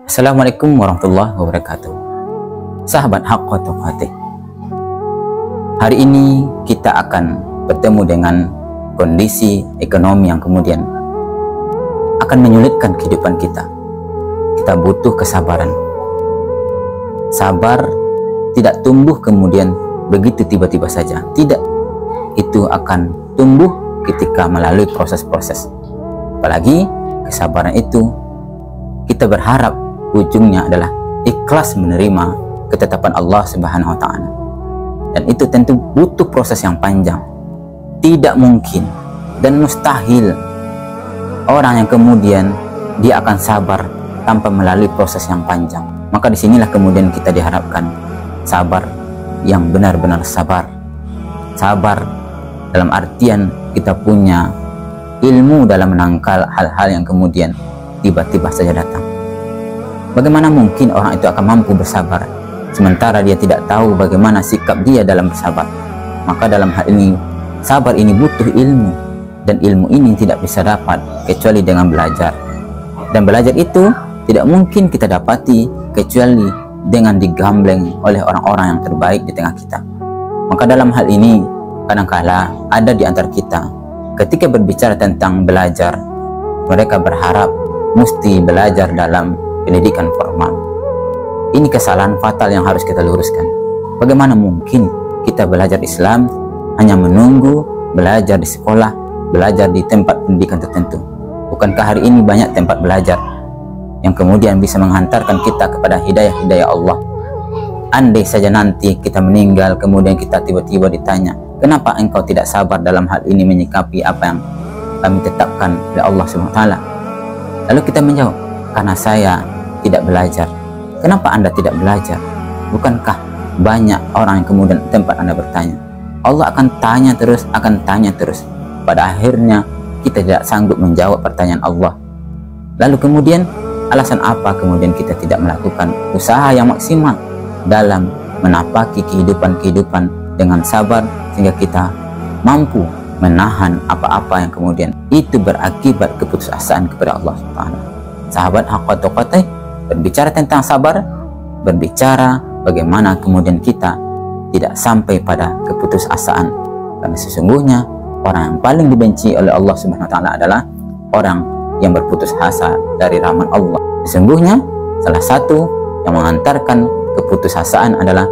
Assalamualaikum warahmatullahi wabarakatuh. Sahabat Haqqa Tuqatih, hari ini kita akan bertemu dengan kondisi ekonomi yang kemudian akan menyulitkan kehidupan kita. Kita butuh kesabaran. Sabar tidak tumbuh kemudian begitu tiba-tiba saja. Tidak, itu akan tumbuh ketika melalui proses-proses. Apalagi kesabaran itu kita berharap ujungnya adalah ikhlas menerima ketetapan Allah Subhanahu wa Ta'ala, dan itu tentu butuh proses yang panjang. Tidak mungkin dan mustahil orang yang kemudian dia akan sabar tanpa melalui proses yang panjang. Maka disinilah kemudian kita diharapkan sabar yang benar-benar sabar. Sabar dalam artian kita punya ilmu dalam menangkal hal-hal yang kemudian tiba-tiba saja datang. Bagaimana mungkin orang itu akan mampu bersabar sementara dia tidak tahu bagaimana sikap dia dalam bersabar? Maka dalam hal ini, sabar ini butuh ilmu, dan ilmu ini tidak bisa dapat kecuali dengan belajar. Dan belajar itu tidak mungkin kita dapati kecuali dengan digambleng oleh orang-orang yang terbaik di tengah kita. Maka dalam hal ini, kadangkala ada di antara kita ketika berbicara tentang belajar, mereka berharap mesti belajar dalam pendidikan formal. Ini kesalahan fatal yang harus kita luruskan. Bagaimana mungkin kita belajar Islam hanya menunggu belajar di sekolah, belajar di tempat pendidikan tertentu? Bukankah hari ini banyak tempat belajar yang kemudian bisa menghantarkan kita kepada hidayah-hidayah Allah? Andai saja nanti kita meninggal, kemudian kita tiba-tiba ditanya, kenapa engkau tidak sabar dalam hal ini menyikapi apa yang kami tetapkan oleh Allah SWT? Lalu kita menjawab, karena saya tidak belajar. Kenapa Anda tidak belajar? Bukankah banyak orang yang kemudian tempat Anda bertanya? Allah akan tanya terus, akan tanya terus. Pada akhirnya kita tidak sanggup menjawab pertanyaan Allah. Lalu kemudian alasan apa kemudian kita tidak melakukan usaha yang maksimal dalam menapaki kehidupan dengan sabar, sehingga kita mampu menahan apa-apa yang kemudian itu berakibat keputusasaan kepada Allah Subhanahu. Sahabat Haqqa Tuqatih, berbicara tentang sabar, berbicara bagaimana kemudian kita tidak sampai pada keputusasaan, karena sesungguhnya orang yang paling dibenci oleh Allah Subhanahu wa Ta'ala adalah orang yang berputus asa dari rahmat Allah. Sesungguhnya salah satu yang mengantarkan keputusasaan adalah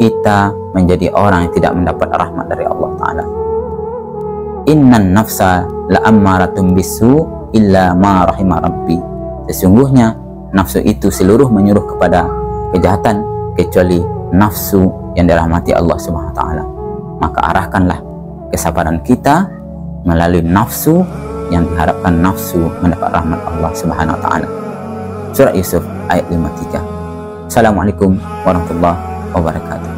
kita menjadi orang yang tidak mendapat rahmat dari Allah Ta'ala. Innan nafsa la'ammaratun bisu illa ma rahimah rabbi. Sesungguhnya nafsu itu seluruh menyuruh kepada kejahatan kecuali nafsu yang dirahmati Allah Subhanahu wa Ta'ala. Maka arahkanlah kesabaran kita melalui nafsu yang diharapkan nafsu mendapat rahmat Allah Subhanahu wa Ta'ala. Surah Yusuf ayat 53. Assalamualaikum warahmatullahi wabarakatuh.